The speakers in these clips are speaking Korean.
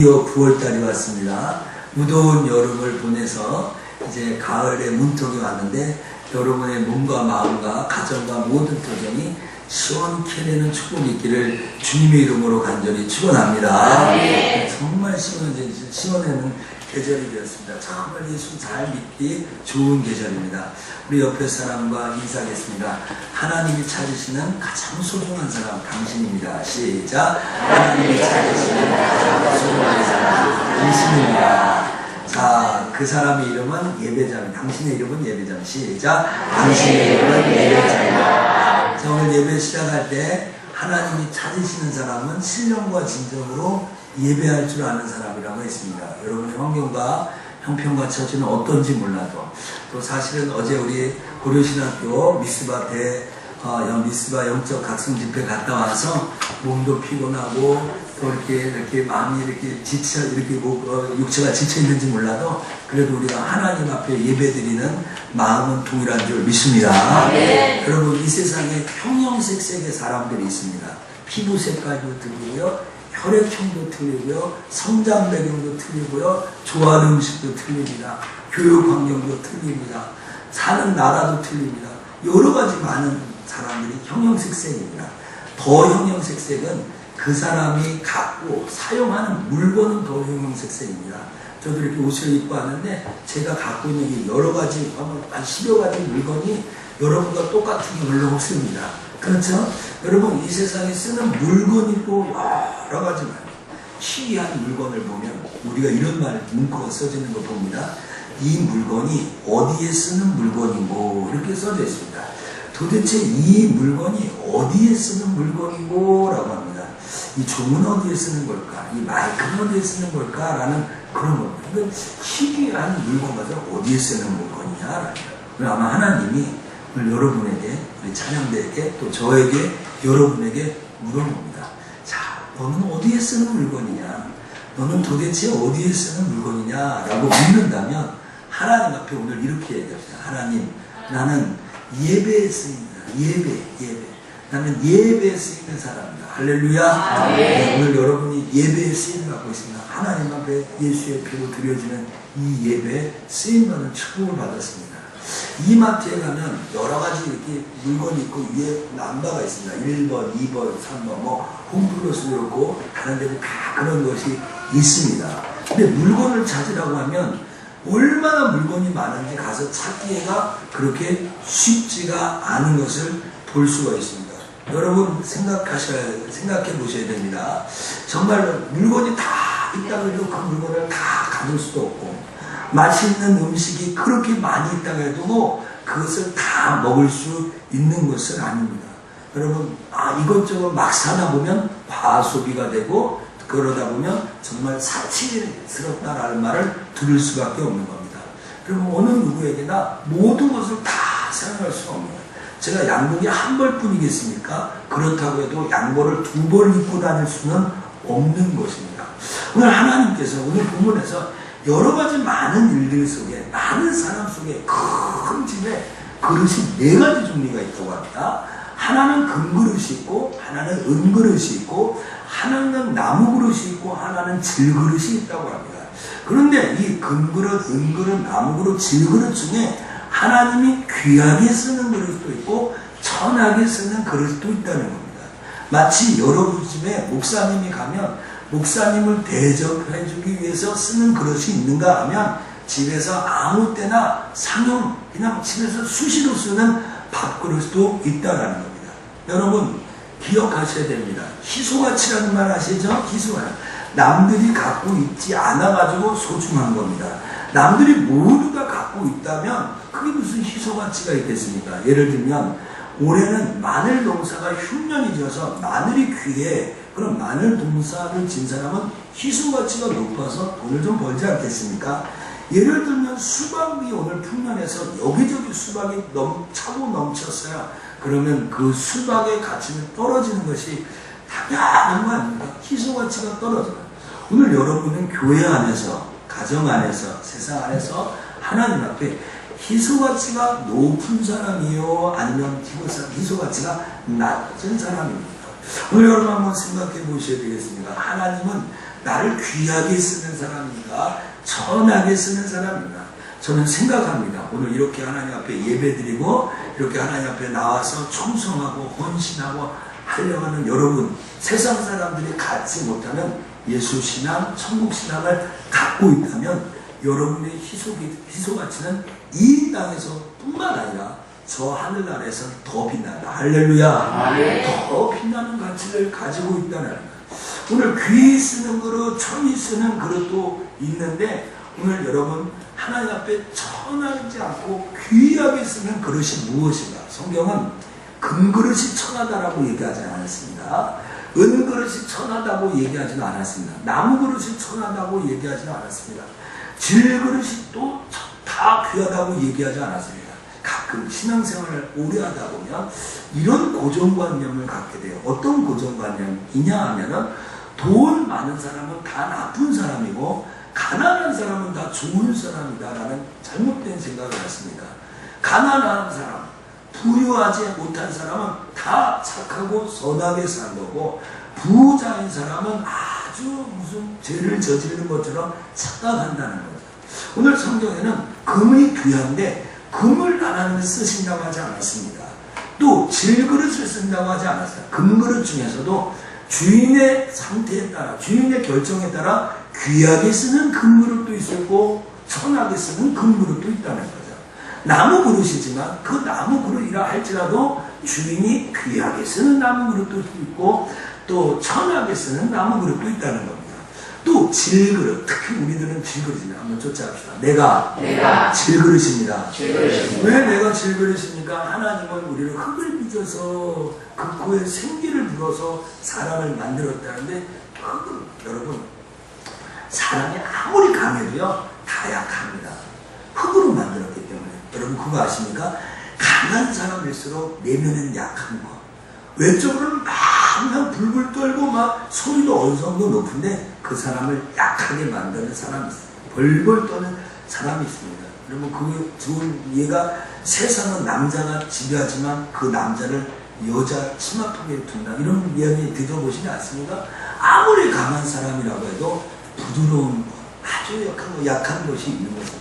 드디어 9월달이 왔습니다. 무더운 여름을 보내서 이제 가을의 문턱이 왔는데 여러분의 몸과 마음과 가정과 모든 도전이 시원케 되는 축복이 있기를 주님의 이름으로 간절히 축원합니다. 정말 시원해는 계절이 되었습니다. 정말 예수 잘 믿기 좋은 계절입니다. 우리 옆에 사람과 인사하겠습니다. 하나님이 찾으시는 가장 소중한 사람 당신입니다. 시작. 하나님이 찾으시는 가장 소중한 사람 당신입니다. 자, 그 사람의 이름은 예배자입니다. 당신의 이름은 예배자입니다. 시작. 당신의 이름은 예배자입니다. 자, 오늘 예배 시작할 때 하나님이 찾으시는 사람은 신령과 진정으로 예배할 줄 아는 사람이라고 했습니다. 여러분의 환경과 형편과 처지는 어떤지 몰라도 또 사실은 어제 우리 고려신학교 미스바 영적 각성 집회 갔다 와서 몸도 피곤하고 또 이렇게 마음이 이렇게 육체가 지쳐 있는지 몰라도 그래도 우리가 하나님 앞에 예배드리는 마음은 동일한 줄 믿습니다. 여러분, 이 세상에 형형색색의 사람들이 있습니다. 피부 색깔도 틀리고요, 혈액형도 틀리고요, 성장 배경도 틀리고요, 좋아하는 음식도 틀립니다. 교육 환경도 틀립니다. 사는 나라도 틀립니다. 여러 가지 많은 사람들이 형형색색입니다. 더 형형색색은 그 사람이 갖고 사용하는 물건은 더 형형색색입니다. 저도 이렇게 옷을 입고 왔는데 제가 갖고 있는 이 여러 가지, 한 10여 가지 물건이 여러분과 똑같은 게 별로 없습니다. 그렇죠? 여러분, 이 세상에 쓰는 물건이 또 여러 가지 많아요. 희귀한 물건을 보면 우리가 이런 문구가 써지는 거 봅니다. 이 물건이 어디에 쓰는 물건이고 이렇게 써져 있습니다. 도대체 이 물건이 어디에 쓰는 물건이고 라고 합니다. 이 종은 어디에 쓰는 걸까? 이 마이크는 어디에 쓰는 걸까? 라는 그런 겁니다. 그러니까 희귀한 물건마다 어디에 쓰는 물건이냐? 아마 하나님이 오늘 여러분에게, 우리 찬양대에게, 또 저에게, 여러분에게 물어봅니다. 자, 너는 어디에 쓰는 물건이냐? 너는 도대체 어디에 쓰는 물건이냐? 라고 묻는다면 하나님 앞에 오늘 이렇게 얘기합니다. 하나님, 나는 예배에 쓰입니다. 예배. 나는 예배에 쓰이는 사람입니다. 할렐루야. 네, 오늘 여러분이 예배에 쓰임을 받고 있습니다. 하나님 앞에 예수의 피로 드려지는 이 예배에 쓰임받는 축복을 받았습니다. 이마트에 가면 여러 가지 이렇게 물건이 있고 위에 남바가 있습니다. 1번, 2번, 3번, 홈플러스도 그렇고 다른 데도 다 그런 것이 있습니다. 근데 물건을 찾으라고 하면 얼마나 물건이 많은지 가서 찾기가 그렇게 쉽지가 않은 것을 볼 수가 있습니다. 여러분 생각해 보셔야 됩니다. 정말 물건이 다 있다고 해도 그 물건을 다 가질 수도 없고, 맛있는 음식이 그렇게 많이 있다고 해도 그것을 다 먹을 수 있는 것은 아닙니다. 여러분, 이것저것 막 사다 보면 과소비가 되고, 그러다 보면 정말 사치스럽다라는 말을 들을 수밖에 없는 겁니다. 그리고 어느 누구에게나 모든 것을 다 사용할 수가 없는 거예요. 제가 양복이 한 벌뿐이겠습니까? 그렇다고 해도 양복을 2벌 입고 다닐 수는 없는 것입니다. 오늘 하나님께서 오늘 본문에서 여러 가지 많은 일들 속에, 많은 사람 속에 큰 집에 그릇이 4가지 종류가 있다고 합니다. 하나는 금그릇이 있고, 하나는 은그릇이 있고, 하나는 나무그릇이 있고, 하나는 질그릇이 있다고 합니다. 그런데 이 금그릇, 은그릇, 나무그릇, 질그릇 중에 하나님이 귀하게 쓰는 그릇도 있고 천하게 쓰는 그릇도 있다는 겁니다. 마치 여러분 집에 목사님이 가면 목사님을 대접해주기 위해서 쓰는 그릇이 있는가 하면 집에서 아무 때나 상용, 그냥 집에서 수시로 쓰는 밥그릇도 있다는 겁니다. 여러분 기억하셔야 됩니다. 희소가치라는 말 아시죠? 희소가치. 남들이 갖고 있지 않아가지고 소중한 겁니다. 남들이 모두 다 갖고 있다면 그게 무슨 희소가치가 있겠습니까? 예를 들면 올해는 마늘 농사가 흉년이 져서 마늘이 귀해. 그럼 마늘 농사를 진 사람은 희소가치가 높아서 돈을 좀 벌지 않겠습니까? 예를 들면 수박이 오늘 풍년에서 여기저기 수박이 차고 넘쳤어요. 그러면 그 수박의 가치는 떨어지는 것이 당연한 거 아닙니까? 희소가치가 떨어져요. 오늘 여러분은 교회 안에서, 가정 안에서, 세상 안에서 하나님 앞에 희소가치가 높은 사람이요? 아니면 희소가치가 낮은 사람입니까? 오늘 여러분 한번 생각해 보셔야 되겠습니다. 하나님은 나를 귀하게 쓰는 사람인가, 천하게 쓰는 사람인가? 저는 생각합니다. 오늘 이렇게 하나님 앞에 예배드리고 이렇게 하나님 앞에 나와서 충성하고 헌신하고 하려고 하는 여러분, 세상 사람들이 갖지 못하는 예수신앙, 천국신앙을 갖고 있다면 여러분의 희소 가치는 이 땅에서 뿐만 아니라 저 하늘나라에서는 더 빛난다. 할렐루야. 더 빛나는 가치를 가지고 있다는 거예요. 오늘 귀히 쓰는 그릇, 천히 쓰는 그릇도 있는데 오늘 여러분 하나님 앞에 천하지 않고 귀하게 쓰는 그릇이 무엇인가? 성경은 금그릇이 천하다라고 얘기하지 않았습니다. 은그릇이 천하다고 얘기하지는 않았습니다. 나무그릇이 천하다고 얘기하지는 않았습니다. 질그릇이 또 다 귀하다고 얘기하지 않았습니다. 가끔 신앙생활을 오래 하다 보면 이런 고정관념을 갖게 돼요. 어떤 고정관념이냐 하면은 돈 많은 사람은 다 나쁜 사람이고 가난한 사람은 다 좋은 사람이다라는 잘못된 생각을 했습니다. 가난한 사람, 부유하지 못한 사람은 다 착하고 선하게 산 거고 부자인 사람은 아주 무슨 죄를 저지르는 것처럼 착각한다는 거죠. 오늘 성경에는 금이 귀한데 금을 하나님이 쓰신다고 하지 않았습니다. 또 질그릇을 쓴다고 하지 않았어요. 금그릇 중에서도 주인의 상태에 따라, 주인의 결정에 따라 귀하게 쓰는 금그릇도 있었고 천하게 쓰는 금그릇도 있다는 거죠. 나무 그릇이지만 그 나무 그릇이라 할지라도 주인이 귀하게 쓰는 나무 그릇도 있고 또 천하게 쓰는 나무 그릇도 있다는 겁니다. 또 질그릇, 특히 우리들은 질그릇입니다. 한번 쫓아갑시다. 내가 질그릇입니다. 왜 내가 질그릇입니까? 하나님은 우리를 흙을 빚어서 그 코에 생기를 불어서 사람을 만들었다는데 흙은 여러분 사람이 아무리 강해도요 다 약합니다. 흙으로 만들었기 때문에. 여러분 그거 아십니까? 강한 사람일수록 내면은 약한 거. 외적으로는 막 불불 떨고 막 소리도 어느 정도 높은데 그 사람을 약하게 만드는 사람이 있어요. 벌벌 떠는 사람이 있습니다. 여러분 그 좋은 얘가 세상은 남자가 지배하지만 그 남자를 여자 치마폭에 둔다. 이런 이야기 들어보시지 않습니까? 아무리 강한 사람이라고 해도 부드러운 아주 약한 것이 있는 것입니다.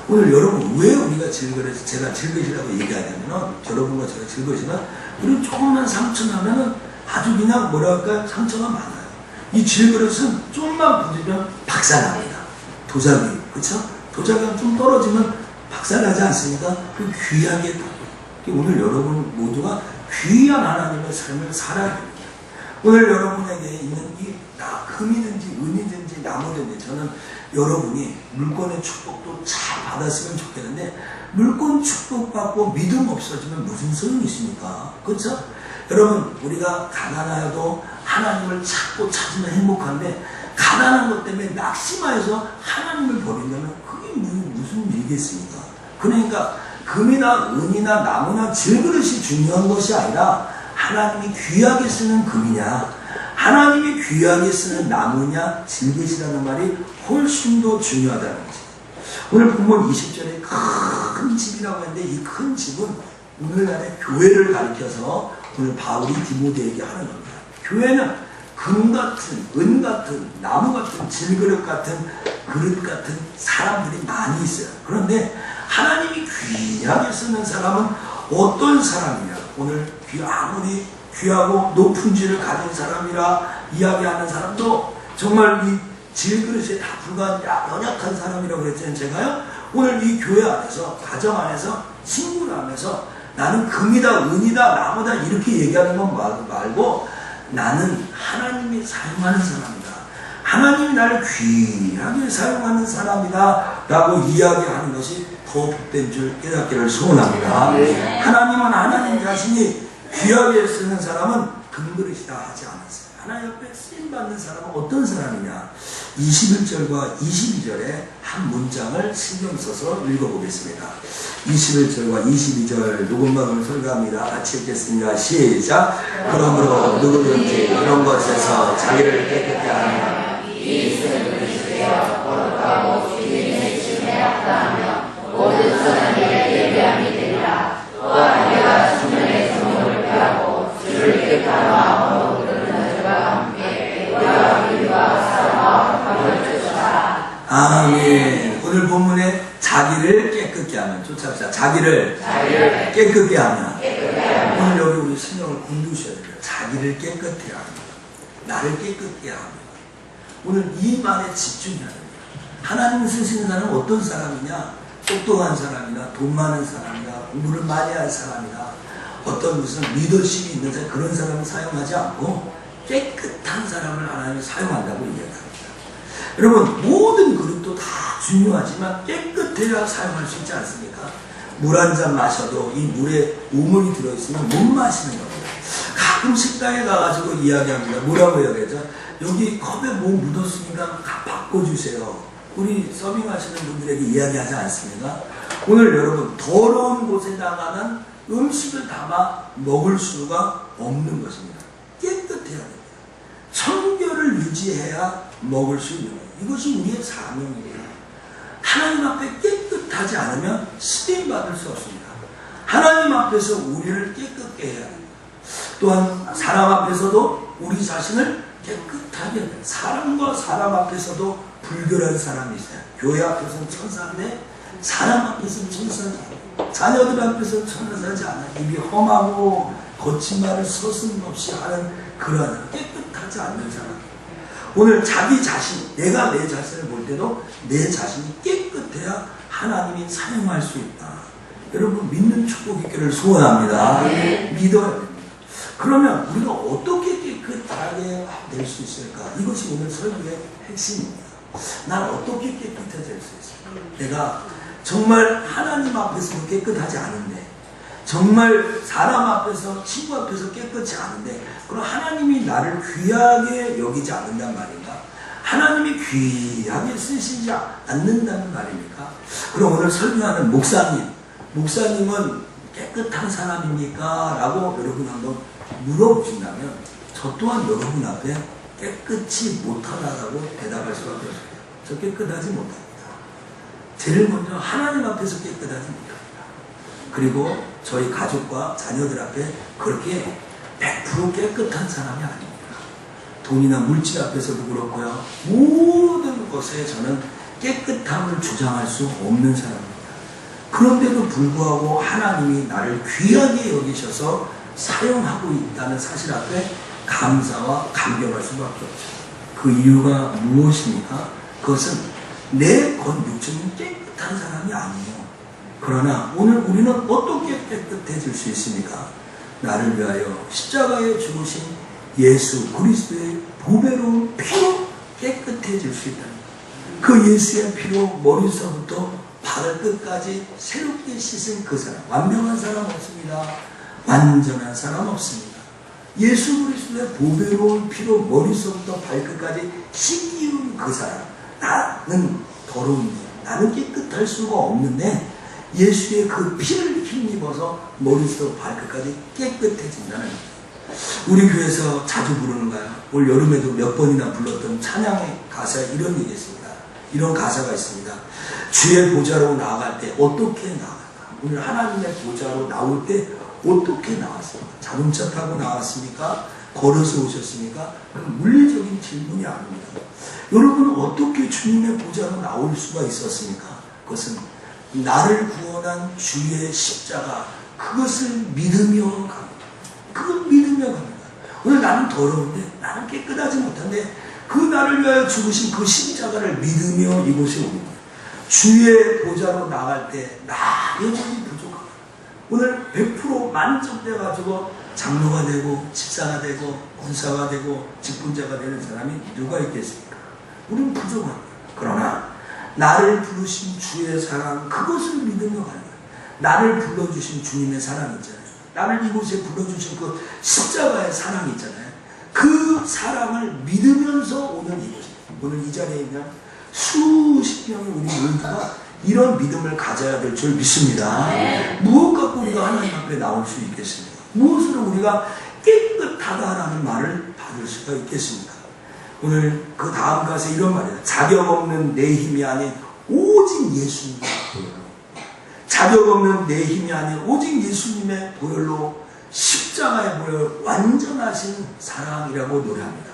오늘 여러분 왜 우리가 질그릇, 제가 질그릇이라고 얘기하냐면 여러분과 제가 질그릇이면 우리 조금만 상처나면은 아주 그냥 뭐랄까 상처가 많아요. 이 질그릇은 좀만 부딪히면 박살납니다. 도자기, 그렇죠? 도자기가 좀 떨어지면 박살나지 않습니까? 그 귀하게 오늘 여러분 모두가 귀한 하나님의 삶을 살아야 됩니다. 오늘 여러분에게 있는 이 금이든지 은이든지 나무든지 저는 여러분이 물권의 축복도 잘 받았으면 좋겠는데 물권 축복받고 믿음 없어지면 무슨 소용이 있습니까? 그렇죠? 여러분 우리가 가난하여도 하나님을 찾고 찾으면 행복한데 가난한 것 때문에 낙심하여서 하나님을 버린다면 그게 무슨 일이겠습니까? 그러니까 금이나 은이나 나무나 질그릇이 중요한 것이 아니라 하나님이 귀하게 쓰는 금이냐 하나님이 귀하게 쓰는 나무냐 질그릇이라는 말이 훨씬 더 중요하다는 거죠. 오늘 본문 20절에 큰 집이라고 했는데 이 큰 집은 오늘날의 교회를 가리켜서 오늘 바울이 디모데에게 하는 겁니다. 교회는 금 같은, 은 같은, 나무 같은, 질그릇 같은, 그릇 같은 사람들이 많이 있어요. 그런데 하나님이 귀하게 쓰는 사람은 어떤 사람이냐? 오늘 아무리 귀하고 높은 지를 가진 사람이라 이야기하는 사람도 정말 이 질그릇에 다 불과한 연약한 사람이라고 그랬잖아요. 제가요 오늘 이 교회 안에서 가정 안에서 친구 안에서 나는 금이다 은이다 나무다 이렇게 얘기하는 건 말고 나는 하나님이 사용하는 사람이다. 하나님이 나를 귀하게 사용하는 사람이다 라고 이야기하는 것이 더 복된 줄 깨닫기를 소원합니다. 하나님은 하나님 자신이 귀하게 쓰는 사람은 금그릇이다 하지 않았어요. 하나님 옆에 쓰임받는 사람은 어떤 사람이냐? 21절과 22절에 한 문장을 신경 써서 읽어보겠습니다. 21절과 22절 녹음방을 설교합니다. 같이 읽겠습니다. 시작. 그러므로 누구든지 이런 것에서 자기를 깨끗게 하며 이 있음을 주여 거룩하고 주님의 주님에 합당하며 모든 선한 일에 예배함이 되리라. 또한 내가 주님의 성령을 피하고 주를 깨끗하며 얻어 들은 자들과 함께 의와 의와 사랑과 아멘. 오늘 본문에 자기를 깨끗게 하면, 쫓아봅시다. 자기를 깨끗게 하면. 오늘 여기 우리 신경을 곤두셔야 돼요. 자기를 깨끗게 하면, 나를 깨끗게 하면. 오늘 이 말에 집중해야 됩니다. 하나님 쓰시는 사람은 어떤 사람이냐? 똑똑한 사람이나 돈 많은 사람이나 공부를 많이 한 사람이나 어떤 무슨 리더십이 있는 사람, 그런 사람을 사용하지 않고 깨끗한 사람을 하나님이 사용한다고 이야기합니다. 여러분, 모든 그릇도 다 중요하지만 깨끗해야 사용할 수 있지 않습니까? 물 한 잔 마셔도 이 물에 오물이 들어있으면 못 마시는 겁니다. 가끔 식당에 가가지고 이야기합니다. 뭐라고 이야기하죠? 여기 컵에 뭐 묻었으니까 바꿔주세요. 우리 서빙하시는 분들에게 이야기하지 않습니까? 오늘 여러분, 더러운 곳에다가는 음식을 담아 먹을 수가 없는 것입니다. 깨끗해야 됩니다. 청결을 유지해야 먹을 수 있는 거예요. 이것이 우리의 사명이에요. 하나님 앞에 깨끗하지 않으면 쓰임받을 수 없습니다. 하나님 앞에서 우리를 깨끗게 해야 합니다. 또한 사람 앞에서도 우리 자신을 깨끗하게 해야 돼요. 사람과 사람 앞에서도 불결한 사람이 있어요. 교회 앞에서는 천사인데 사람 앞에서는 천사지 않아요. 자녀들 앞에서는 천사지 않아요. 입이 험하고 거친 말을 서슴없이 하는 그러한 깨끗하지 않는 사람. 오늘 자기 자신, 내가 내 자신을 볼 때도 내 자신이 깨끗해야 하나님이 사용할 수 있다. 여러분, 믿는 축복 있기를 소원합니다. 믿어야 됩니다. 그러면 우리가 어떻게 깨끗하게 될 수 있을까? 이것이 오늘 설교의 핵심입니다. 난 어떻게 깨끗해질 수 있을까? 내가 정말 하나님 앞에서 깨끗하지 않은데, 정말 사람 앞에서, 친구 앞에서 깨끗이 않은데, 그럼 하나님이 나를 귀하게 여기지 않는단 말인가? 하나님이 귀하게 쓰시지 않는다는 말입니까? 그럼 오늘 설교하는 목사님은 깨끗한 사람입니까? 라고 여러분 한번 물어보신다면 저 또한 여러분 앞에 깨끗이 못하다라고 대답할 수밖에 없어요. 저 깨끗하지 못합니다. 제일 먼저 하나님 앞에서 깨끗하지 못합니다. 그리고 저희 가족과 자녀들 앞에 그렇게 100% 깨끗한 사람이 아닙니다. 돈이나 물질 앞에서도 그렇고요. 모든 것에 저는 깨끗함을 주장할 수 없는 사람입니다. 그런데도 불구하고 하나님이 나를 귀하게 여기셔서 사용하고 있다는 사실 앞에 감사와 감격할 수밖에 없죠. 그 이유가 무엇입니까? 그것은 내 육체는 깨끗한 사람이 아니에요. 그러나 오늘 우리는 어떻게 깨끗해질 수 있습니까? 나를 위하여 십자가에 죽으신 예수 그리스도의 보배로운 피로 깨끗해질 수 있다. 그 예수의 피로 머리서부터 발끝까지 새롭게 씻은 그 사람, 완벽한 사람 없습니다. 완전한 사람 없습니다. 예수 그리스도의 보배로운 피로 머리서부터 발끝까지 씻기운 그 사람, 나는 더러운데, 나는 깨끗할 수가 없는데 예수의 그 피를 힘입어서 머리서부터 발끝까지 깨끗해진다는 거예요. 우리 교회에서 자주 부르는가요? 올 여름에도 몇 번이나 불렀던 찬양의 가사에 이런 얘기 있습니다. 이런 가사가 있습니다. 주의 보좌로 나아갈 때 어떻게 나아갈까? 오늘 하나님의 보좌로 나올 때 어떻게 나왔습니까? 자동차 타고 나왔습니까? 걸어서 오셨습니까? 그건 물리적인 질문이 아닙니다. 여러분은 어떻게 주님의 보좌로 나올 수가 있었습니까? 그것은 나를 구원한 주의 십자가, 그것을 믿으며 갑니다. 그걸 믿으며 갑니다. 오늘 나는 더러운데, 나는 깨끗하지 못한데 그 나를 위하여 죽으신 그 십자가를 믿으며 이곳에 옵니다. 주의 보좌로 나갈 때 나 여전히 부족하다. 오늘 100% 만족돼가지고 장로가 되고 집사가 되고 군사가 되고 직분자가 되는 사람이 누가 있겠습니까? 우리는 부족합니다. 그러나 나를 부르신 주의 사랑, 그것을 믿으며 가는 거예요. 나를 불러주신 주님의 사랑 있잖아요. 나를 이곳에 불러주신 그 십자가의 사랑이 있잖아요. 그 사랑을 믿으면서 오늘 이곳에, 오늘 이 자리에 있는 수십 명의 우리 모두가 이런 믿음을 가져야 될 줄 믿습니다. 무엇 갖고 우리가 하나님 앞에 나올 수 있겠습니까? 무엇으로 우리가 깨끗하다라는 말을 받을 수가 있겠습니까? 오늘 그 다음 가사에 이런 말이에요. 자격 없는 내 힘이 아닌 오직 예수님의 보혈로, 자격 없는 내 힘이 아닌 오직 예수님의 보혈로, 십자가의 보혈, 완전하신 사랑이라고 노래합니다.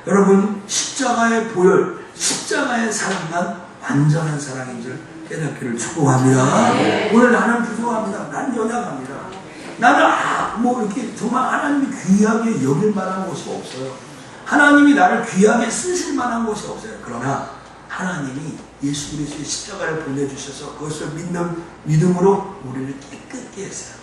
여러분, 십자가의 보혈, 십자가의 사랑만 완전한 사랑인 줄 깨닫기를 축복합니다. 오늘 나는 부족합니다. 난 연약합니다. 나는 뭐 이렇게 정말 하나님이 귀하게 여길 만한 곳이 없어요. 하나님이 나를 귀하게 쓰실 만한 곳이 없어요. 그러나 하나님이 예수 그리스도의 십자가를 보내주셔서 그것을 믿음으로 우리를 깨끗게 했어요.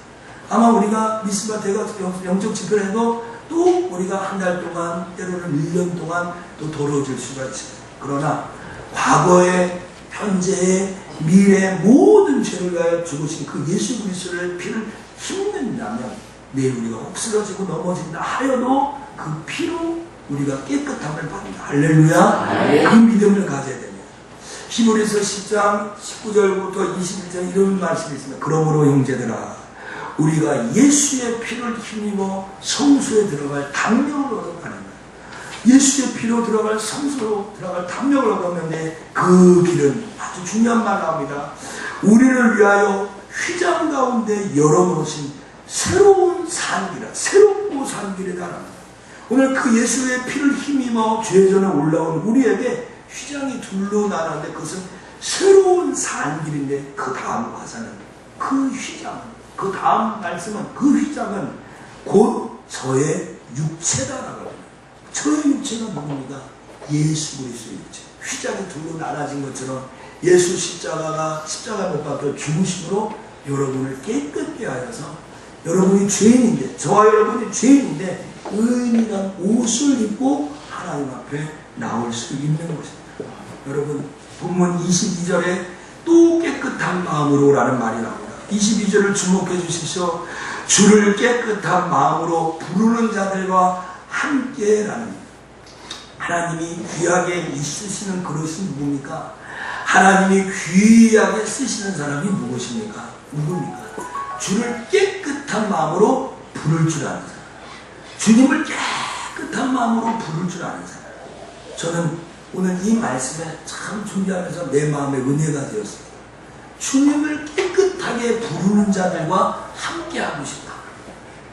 아마 우리가 미스바 대가 영적 집회를 해도 또 우리가 한 달 동안 때로는 1년 동안 또 더러워질 수가 있어요. 그러나 과거의 현재의 미래의 모든 죄를 위하여 죽으신 그 예수 그리스도의 피를 힘낸다면 내일 우리가 혹스러지고 넘어진다 하여도 그 피로 우리가 깨끗함을 받는다. 할렐루야. 그 믿음을 가져야 됩니다. 히브리서 10장 19절부터 21절 이런 말씀이 있습니다. 그러므로 형제들아 우리가 예수의 피를 힘입어 성소에 들어갈 담력을 얻어가는 거예요. 예수의 피로 들어갈 성소로 들어갈 담력을 얻었는데 그 길은 아주 중요한 말 나옵니다. 우리를 위하여 휘장 가운데 열어놓으신 새로운 산길이라 새롭고 산길이다랍니다. 오늘 그 예수의 피를 힘입어 죄전에 올라온 우리에게 휘장이 둘로 나눴는데 그것은 새로운 산길인데 그 다음 가사는 그 휘장은 그 다음 말씀은 그 휘장은 곧 저의 육체다라고 합니다. 저의 육체가 누굽니까? 예수 그리스도의 육체. 휘장이 둘로 나눠진 것처럼 예수 십자가 못 박혀 죽으심으로 여러분을 깨끗게 하여서 여러분이 죄인인데 저와 여러분이 죄인인데 의인이란 옷을 입고 하나님 앞에 나올 수 있는 것입니다. 여러분 본문 22절에 또 깨끗한 마음으로 라는 말이 나옵니다. 22절을 주목해 주십시오. 주를 깨끗한 마음으로 부르는 자들과 함께라는 하나님이 귀하게 쓰시는 그릇이 누굽니까? 하나님이 귀하게 쓰시는 사람이 누구십니까? 누굽니까? 주를 깨끗한 마음으로 부를 줄 아는 사람. 주님을 깨끗한 마음으로 부를 줄 아는 사람. 저는 오늘 이 말씀에 참 준비하면서 내 마음에 은혜가 되었습니다. 주님을 깨끗하게 부르는 자들과 함께하고 싶다.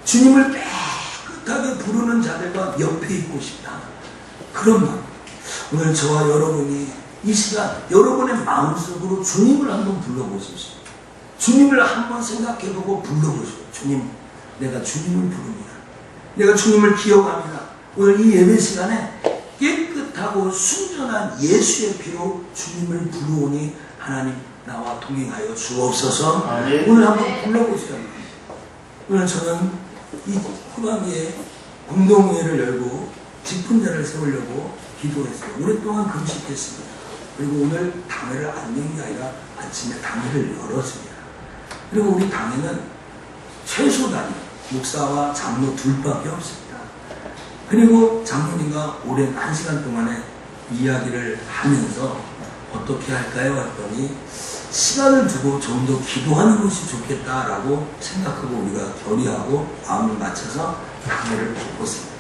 주님을 깨끗하게 부르는 자들과 옆에 있고 싶다. 그런 마음. 오늘 저와 여러분이 이 시간 여러분의 마음속으로 주님을 한번 불러보십시오. 주님을 한번 생각해보고 불러보십시오. 주님, 내가 주님을 부릅니다. 내가 주님을 기억합니다. 오늘 이 예배 시간에 깨끗하고 순전한 예수의 피로 주님을 부르오니 하나님 나와 동행하여 주옵소서. 오늘 한번 불러보셔야 합니다. 오늘 저는 이 후반기에 공동회를 열고 직분자를 세우려고 기도했어요. 오랫동안 금식했습니다. 그리고 오늘 당회를 안 연 게 아니라 아침에 당회를 열었습니다. 그리고 우리 당회는 최소 단위 목사와 장로 둘밖에 없습니다. 그리고 장로님과 오랜 1시간 동안에 이야기를 하면서 어떻게 할까요? 했더니 시간을 두고 좀 더 기도하는 것이 좋겠다라고 생각하고 우리가 결의하고 마음을 맞춰서 당회를 뽑았습니다.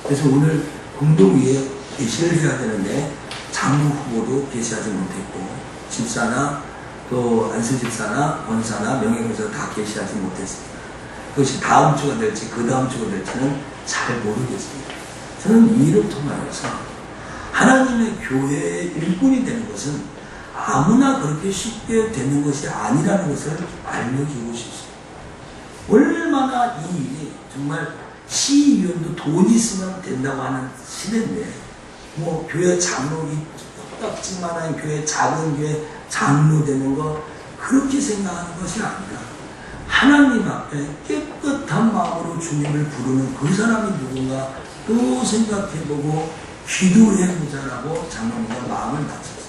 그래서 오늘 공동위에 게시를 해야 되는데 장로 후보도 게시하지 못했고 집사나 또 안수집사나 권사나 명예교사 다 게시하지 못했습니다. 그것이 다음 주가 될지 그 다음 주가 될지는 잘 모르겠습니다. 저는 이 일을 통하여서 하나님의 교회의 일꾼이 되는 것은 아무나 그렇게 쉽게 되는 것이 아니라는 것을 알려주고 싶습니다. 얼마나 이 일이 정말 시의원도 돈 있으면 된다고 하는 시대인데 뭐 교회 장로 이 뚝딱지만한 교회 작은 교회 장로 되는 거 그렇게 생각하는 것이 아니라 하나님 앞에 깨끗한 마음으로 주님을 부르는 그 사람이 누군가 또 생각해보고 기도해보자라고 장로님과 마음을 맞췄습니다.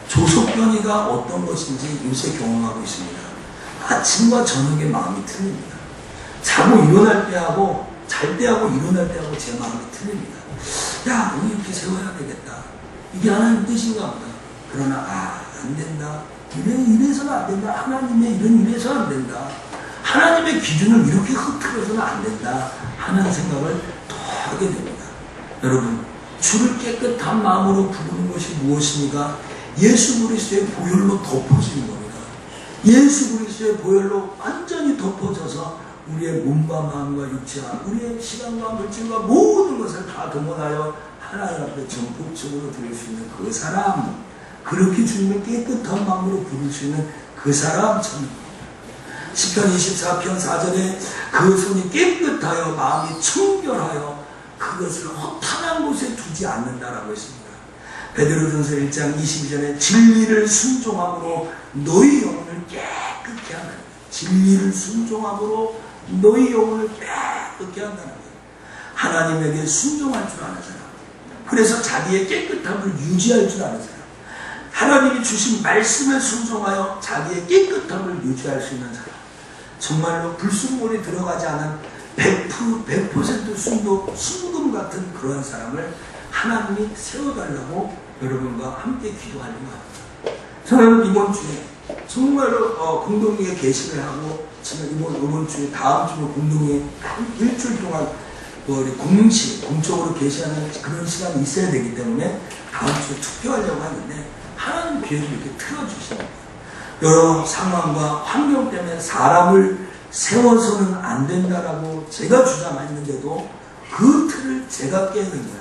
조석변이가 어떤 것인지 요새 경험하고 있습니다. 아침과 저녁에 마음이 틀립니다. 자고 일어날 때하고 잘 때하고 일어날 때하고 제 마음이 틀립니다. 야, 우리 이렇게 세워야 되겠다. 이게 하나님 뜻인가 보다. 그러나 안 된다. 이래서는 안 된다. 하나님의 일은 이래서 안 된다. 하나님의 기준을 이렇게 흐트러서는 안 된다 하는 생각을 더 하게 됩니다. 여러분, 주를 깨끗한 마음으로 부르는 것이 무엇입니까? 예수 그리스도의 보혈로 덮어지는 겁니다. 예수 그리스도의 보혈로 완전히 덮어져서 우리의 몸과 마음과 육체와 우리의 시간과 물질과 모든 것을 다 동원하여 하나님 앞에 전폭적으로 드릴 수 있는 그 사람, 그렇게 주님을 깨끗한 마음으로 부를 수 있는 그 사람 참. 시편 24편 4절에 그 손이 깨끗하여 마음이 청결하여 그것을 허탄한 곳에 두지 않는다라고 했습니다. 베드로전서 1장 22절에 진리를 순종함으로 너희 영혼을 깨끗게 한다. 진리를 순종함으로 너희 영혼을 깨끗게 한다는 거예요. 하나님에게 순종할 줄 아는 사람. 그래서 자기의 깨끗함을 유지할 줄 아는 사람. 하나님이 주신 말씀에 순종하여 자기의 깨끗함을 유지할 수 있는 사람. 정말로 불순물이 들어가지 않은 100% 순금 같은 그러한 사람을 하나님이 세워달라고 여러분과 함께 기도하는 것 같아요. 저는 이번 주에 정말로 공동회에 게시를 하고 지금 이번 주에 다음 주에 공동회에 한 일주일 동안 우리 공적으로 게시하는 그런 시간이 있어야 되기 때문에 다음 주에 투표하려고 하는데 하나님 기회를 이렇게 틀어주시는 거예요. 여러 상황과 환경 때문에 사람을 세워서는 안 된다라고 제가 주장했는데도 그 틀을 제가 깨는 거예요.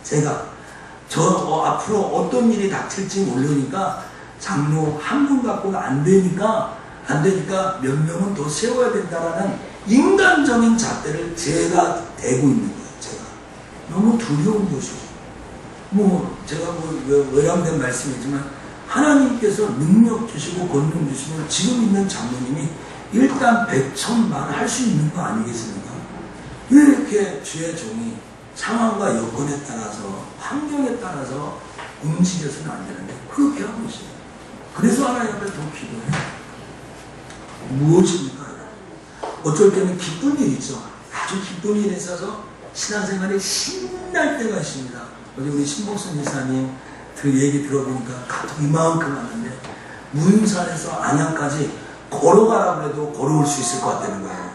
제가 앞으로 어떤 일이 닥칠지 모르니까 장로 한 분 갖고는 안 되니까 몇 명은 더 세워야 된다라는 인간적인 잣대를 제가 대고 있는 거예요. 제가 너무 두려운 것이죠. 제가 외람된 말씀이지만 하나님께서 능력 주시고 권능 주시면 지금 있는 장로님이 일단 100,000만 할 수 있는 거 아니겠습니까? 왜 이렇게 주의 종이 상황과 여건에 따라서 환경에 따라서 움직여서는 안 되는데 그렇게 하고 있어요. 그래서 하나님 앞에 더 기도해요. 무엇입니까? 어쩔 때는 기쁜 일 있죠. 아주 기쁜 일에 있어서 신앙생활에 신날 때가 있습니다. 어제 우리 신복순 이사님 그 얘기 들어보니까 가족 이만큼 왔는데 문산에서 안양까지 걸어가라고 해도 걸어올 수 있을 것 같다는 거예요.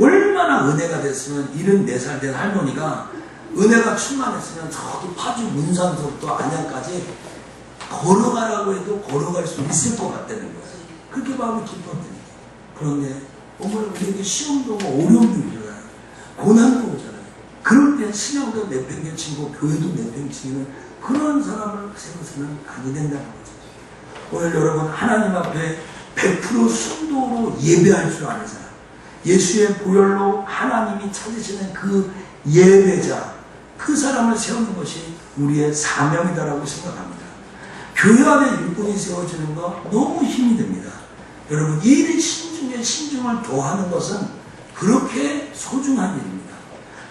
얼마나 은혜가 됐으면 74살 된 할머니가 은혜가 충만했으면 저기 파주 문산서부터 안양까지 걸어가라고 해도 걸어갈 수 있을 것 같다는 거예요. 그렇게 마음이 기뻤더니 그런데 어머니 우리에게 시험도 오고 어려움도 오잖아요. 고난도 오잖아요. 그럴 때 신앙도 내팽개치고 교회도 내팽개치는 그런 사람을 세워서는 아니 된다는 거죠. 오늘 여러분 하나님 앞에 100% 순도로 예배할 줄 아는 사람, 예수의 보혈로 하나님이 찾으시는 그 예배자, 그 사람을 세우는 것이 우리의 사명이다라고 생각합니다. 교회 안에 일꾼이 세워지는 거 너무 힘이 듭니다. 여러분 이 신중에 신중을 더하는 것은 그렇게 소중한 일입니다.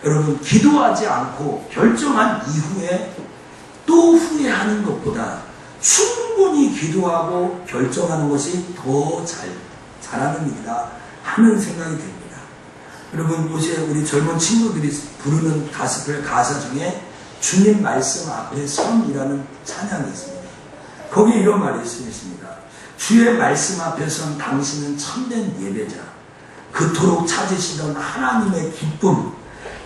여러분 기도하지 않고 결정한 이후에 또 후회하는 것보다 충분히 기도하고 결정하는 것이 더 잘하는 일이다 하는 생각이 듭니다. 여러분 요새 우리 젊은 친구들이 부르는 가스펠 가사 중에 주님 말씀 앞에 선이라는 찬양이 있습니다. 거기에 이런 말이 있습니다. 주의 말씀 앞에 선 당신은 참된 예배자, 그토록 찾으시던 하나님의 기쁨,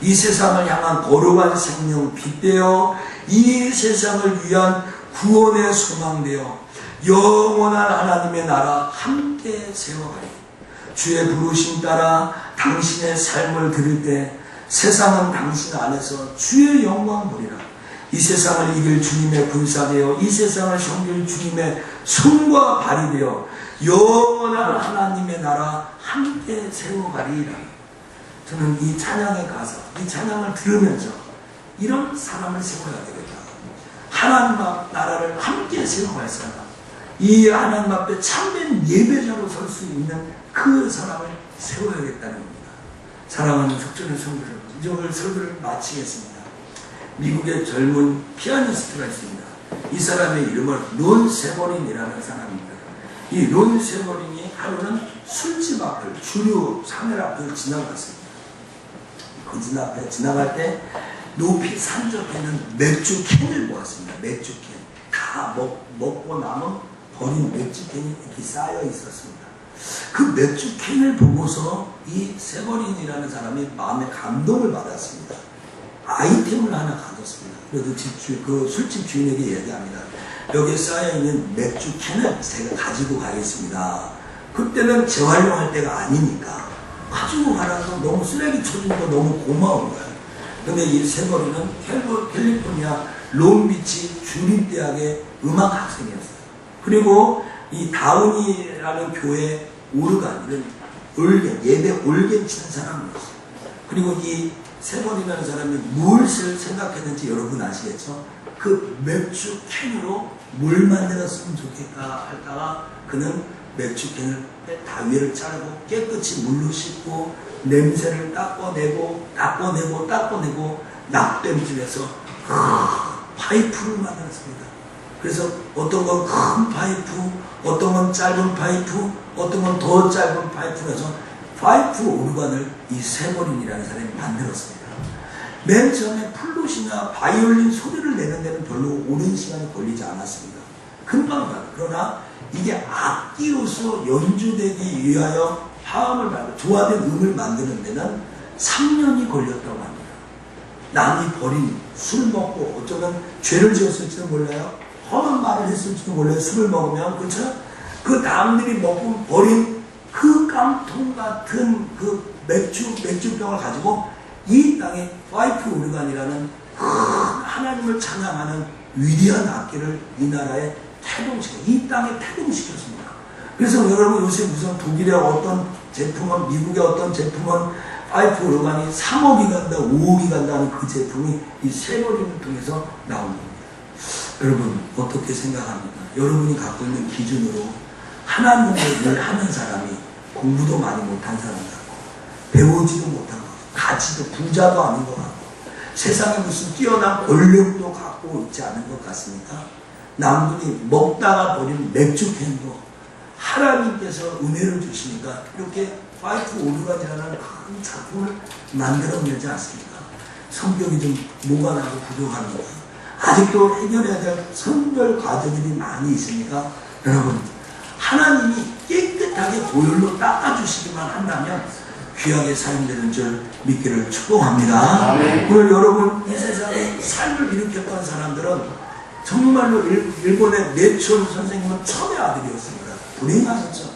이 세상을 향한 거룩한 생명 빛되어 이 세상을 위한 구원의 소망되어 영원한 하나님의 나라 함께 세워가리. 주의 부르심 따라 당신의 삶을 들을 때 세상은 당신 안에서 주의 영광 보리라. 이 세상을 이길 주님의 군사되어 이 세상을 섬길 주님의 손과 발이 되어 영원한 하나님의 나라 함께 세워가리라. 저는 이 찬양의 가사, 이 찬양을 들으면서 이런 사람을 세워야 되겠다. 하나님 앞 나라를 함께 세워갈 사람, 이 하나님 앞에 참된 예배자로 설 수 있는 그 사람을 세워야겠다는 겁니다. 사랑하는 속전의 성도들, 이제 오늘 설교를 마치겠습니다. 미국의 젊은 피아니스트가 있습니다. 이 사람의 이름은 론 세버린이라는 사람입니다. 이 론 세버린이 하루는 술집 앞을, 주류 상을 앞을 지나갔습니다. 그 집 앞에 지나갈 때 높이 산적해 있는 맥주 캔을 보았습니다. 맥주 캔. 다 먹고 남은 버린 맥주 캔이 이렇게 쌓여 있었습니다. 그 맥주 캔을 보고서 이 세버린이라는 사람이 마음에 감동을 받았습니다. 아이템을 하나 가졌습니다. 그래서 그 술집 주인에게 얘기합니다. 여기에 쌓여있는 맥주 캔을 제가 가지고 가겠습니다. 그때는 재활용할 때가 아니니까 가지고 가라서 너무 쓰레기 쳐준 거 너무 고마운 거예요. 근데 이 세버린은 캘리포니아 롱비치 주립대학의 음악 학생이었어요. 그리고 이 다운이라는 교회 오르간, 이런 올겐, 예배 올겐 치는 사람이었어요. 그리고 이 세번이라는 사람이 무엇을 생각했는지 여러분 아시겠죠? 그 맥주 캔으로 뭘 만들었으면 좋겠다 하다가 그는 맥주 캔을 다위를 자르고 깨끗이 물로 씻고 냄새를 닦아내고 낙댐집에서 파이프를 만들었습니다. 그래서 어떤 건 큰 파이프, 어떤 건 짧은 파이프, 어떤 건 더 짧은 파이프라서 파이프 오르간을 이 세버린이라는 사람이 만들었습니다. 맨 처음에 플룻이나 바이올린 소리를 내는 데는 별로 오랜 시간이 걸리지 않았습니다. 금방 가요. 그러나 이게 악기로서 연주되기 위하여 화음을 만들고 조화된 음을 만드는 데는 3년이 걸렸다고 합니다. 남이 버린 술 먹고 어쩌면 죄를 지었을지도 몰라요. 험한 말을 했을지도 몰라요. 술을 먹으면. 그렇죠? 그 남들이 먹고 버린 그 깡통 같은 그 맥주병을 가지고 이 땅에 파이프 오르간이라는 하나님을 찬양하는 위대한 악기를 이 나라에 이 땅에 태동시켰습니다. 그래서 여러분 요새 무슨 독일의 어떤 제품은, 미국의 어떤 제품은 파이프 오르간이 3억이 간다, 5억이 간다는 그 제품이 이 세버린을 통해서 나온 겁니다. 여러분 어떻게 생각합니까? 여러분이 갖고 있는 기준으로 하나님의 일을 하는 사람이 공부도 많이 못한 사람 같고 배우지도 못한 것 같고 가지도 부자도 아닌 것 같고 세상에 무슨 뛰어난 권력도 갖고 있지 않은 것 같습니까? 남들이 먹다가 버린 맥주캔도 하나님께서 은혜를 주시니까 이렇게 파이프 오르간이라는 큰 작품을 만들어내지 않습니까? 성격이 좀 뭐가 나고 부족합니다. 아직도 해결해야 될 선별 과정들이 많이 있으니까 여러분 하나님이 깨끗하게 보혈로 닦아주시기만 한다면 귀하게 사용되는 줄 믿기를 축복합니다. 오늘 여러분 이 세상에 삶을 일으켰던 사람들은 정말로 일본의 네촌 선생님은 천의 아들이었습니다. 불행하셨죠.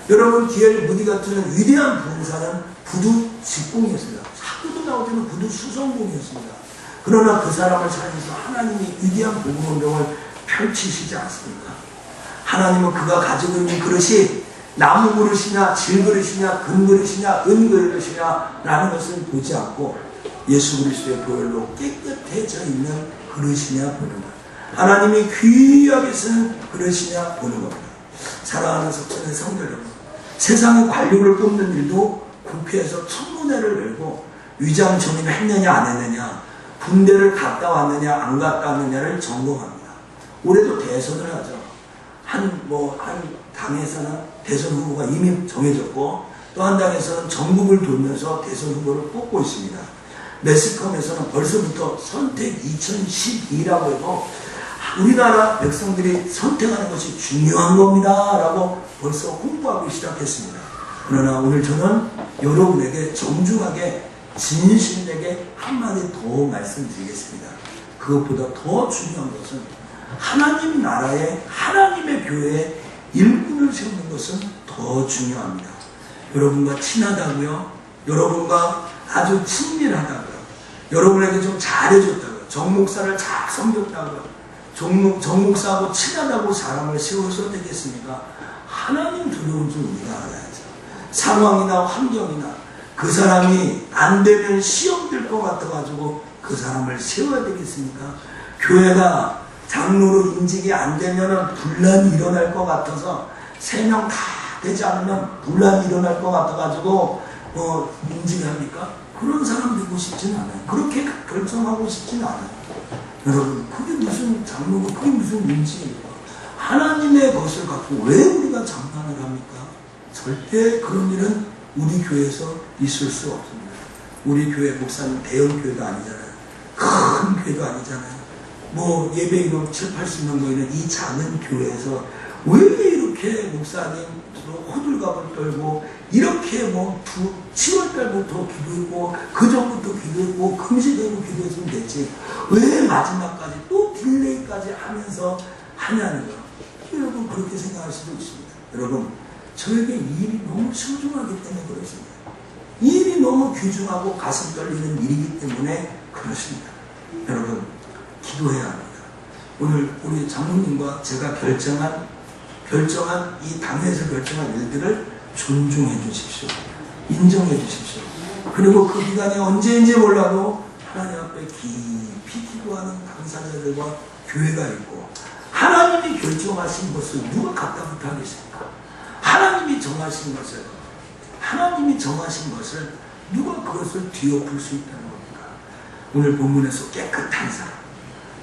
여러분 디엘 무디 같은 위대한 부흥사는 부두 직공이었습니다. 사도도 나오지는 부두 수성공이었습니다. 그러나 그 사람을 살면서 하나님이 위대한 복음운동을 펼치시지 않습니까? 하나님은 그가 가지고 있는 그릇이 나무 그릇이냐 질그릇이냐 금그릇이냐 은그릇이냐 라는 것을 보지 않고 예수 그리스도의 보혈로 깨끗해져 있는 그릇이냐 보는 것, 하나님이 귀하게 쓰는 그릇이냐 보는 겁니다. 사랑하는 석천의 성도 여러분, 세상의 관료를 뽑는 일도 국회에서 청문회를 열고 위장 전입을 했느냐 안 했느냐, 군대를 갔다 왔느냐 안 갔다 왔느냐를 점검합니다. 올해도 대선을 하죠. 한 당에서는 대선 후보가 이미 정해졌고 또 한 당에서는 전국을 돌면서 대선 후보를 뽑고 있습니다. 매스컴에서는 벌써부터 선택 2012라고 해서 우리나라 백성들이 선택하는 것이 중요한 겁니다 라고 벌써 홍보하기 시작했습니다. 그러나 오늘 저는 여러분에게 정중하게 진실되게 한마디 더 말씀드리겠습니다. 그것보다 더 중요한 것은 하나님 나라에 하나님의 교회에 일꾼을 세우는 것은 더 중요합니다. 여러분과 친하다고요? 여러분과 아주 친밀하다고요? 여러분에게 좀 잘해줬다고요? 정목사를 잘 섬겼다고요? 정목사하고 친하다고 사람을 세워서 되겠습니까? 하나님 두려운 줄 우리가 알아야죠. 상황이나 환경이나 그 사람이 안 되면 시험 될 것 같아가지고 그 사람을 세워야 되겠습니까? 교회가 장로로 인직이 안 되면 분란이 일어날 것 같아서 3명 다 되지 않으면 분란이 일어날 것 같아가지고 인직합니까? 그런 사람 되고 싶지는 않아요. 그렇게 결정하고 싶지는 않아요. 여러분 그게 무슨 장로고 그게 무슨 인직입니까? 하나님의 것을 갖고 왜 우리가 장난을 합니까? 절대 그런 일은 우리 교회에서 있을 수 없습니다. 우리 교회 목사님 대형 교회도 아니잖아요. 큰 교회도 아니잖아요. 예배 이름 7-80명 모이는 이 작은 교회에서 왜 이렇게 목사님 호들갑을 떨고 이렇게 7월달부터 기도했고 그 전부터 기도했고 금시되고 기도했으면 됐지 왜 마지막까지 또 딜레이까지 하면서 하냐는 거예요. 여러분 그렇게 생각할 수도 있습니다. 여러분 저에게 이 일이 너무 소중하기 때문에 그렇습니다. 이 일이 너무 귀중하고 가슴 떨리는 일이기 때문에 그렇습니다. 여러분 기도해야 합니다. 오늘 우리 장로님과 제가 결정한 이 당에서 결정한 일들을 존중해 주십시오. 인정해 주십시오. 그리고 그 기간이 언제인지 몰라도 하나님 앞에 깊이 기도하는 당사자들과 교회가 있고, 하나님이 결정하신 것을 누가 갖다 붙하겠습니까? 하나님이 정하신 것을 누가 그것을 뒤엎을 수 있다는 겁니까? 오늘 본문에서 깨끗한 사람,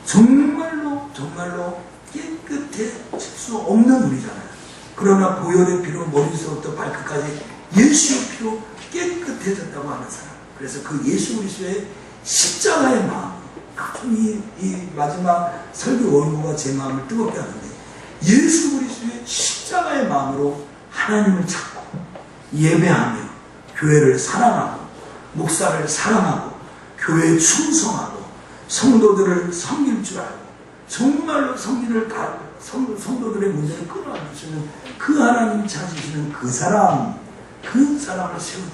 정말로 깨끗해질 수 없는 우리잖아요. 그러나 보혈의 피로 머리부터 발끝까지 예수의 피로 깨끗해졌다고 하는 사람. 그래서 그 예수 그리스도의 십자가의 마음, 이 마지막 설교 원고가 제 마음을 뜨겁게 하는데, 예수 그리스도의 십자가의 마음으로 하나님을 찾고 예배하며 교회를 사랑하고 목사를 사랑하고 교회에 충성하고 성도들을 섬길 줄 알고 정말로 성도들의 문제를 끌어안으시는 그 하나님 찾으시는 그 사람을 세우는,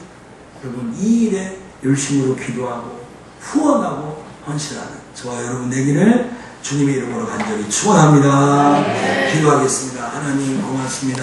여러분 이 일에 열심으로 기도하고 후원하고 헌신하는 저와 여러분 되기를 주님의 이름으로 간절히 축원합니다. 기도하겠습니다. 하나님 고맙습니다.